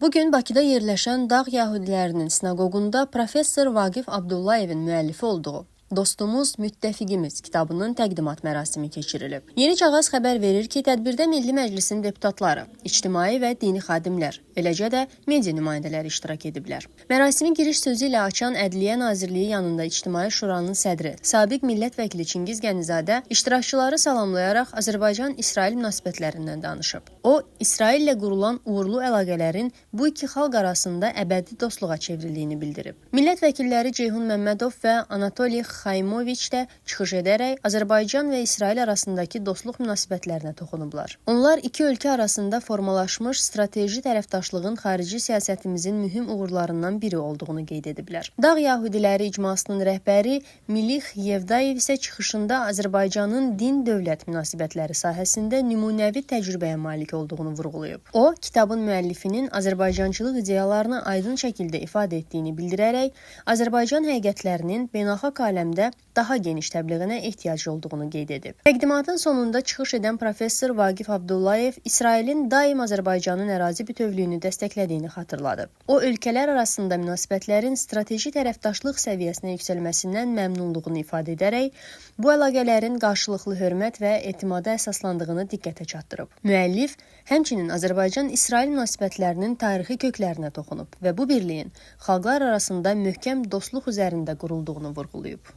Bugün Bakıda yerləşən Dağ Yəhudilərinin sinagogunda professor Vaqif Abdullayevin müəllifi olduğu Dostumuz, Müttəfiqimiz kitabının təqdimat mərasimi keçirilib. Yeni Çağaz xəbər verir ki, tədbirdə Milli Məclisin deputatları, ictimai və dini xadimlər, eləcə də media nümayəndələri iştirak ediblər. Mərasimi giriş sözü ilə açan Ədliyyə Nazirliyi yanında İctimai Şuranın sədri, sabiq millət vəkili Çingiz Qənizadə iştirakçıları salamlayaraq Azərbaycan-İsrail münasibətlərindən danışıb. O, İsraillə qurulan uğurlu əlaqələrin bu iki xalq arasında əbədi dostluğa çevrildiyini bildirib. Millət vəkilləri Ceyhun Məmmədov və Anatoliy Xaymoviç də çıxış edərək Azərbaycan və İsrail arasındakı dostluq münasibətlərinə toxunublar. Onlar iki ölkə arasında formalaşmış strateji tərəfdaşlığın xarici siyasətimizin mühüm uğurlarından biri olduğunu qeyd ediblər. Dağ Yəhudiləri icmasının rəhbəri Milix Yevdayev isə çıxışında Azərbaycanın din-dövlət münasibətləri sahəsində nümunəvi təcrübəyə malik olduğunu vurğulayıb. O, kitabın müəllifinin Azərbaycançılıq ideyalarını aydın şəkildə ifadə etdiyini bildirərək Azərbaycan həqiqətlərinin beynəlxalq aləmdə daha geniş təbliğinə ehtiyac olduğunu qeyd edib. Təqdimatın sonunda çıxış edən professor Vaqif Abdullayev İsrailin daim Azərbaycanın ərazi bütövlüyünü dəstəklədiyini xatırladıb. O, ölkələr arasında münasibətlərin strateji tərəfdaşlıq səviyyəsinə yüksəlməsindən məmnunluğunu ifadə edərək, bu əlaqələrin qarşılıqlı hörmət və etimada əsaslandığını diqqətə çatdırıb. Müəllif həmçinin Azərbaycan-İsrail münasibətlərinin tarixi köklərinə toxunub və bu birliyin xalqlar arasında möhkəm dostluq üzərində qurulduğunu vurğulayıb.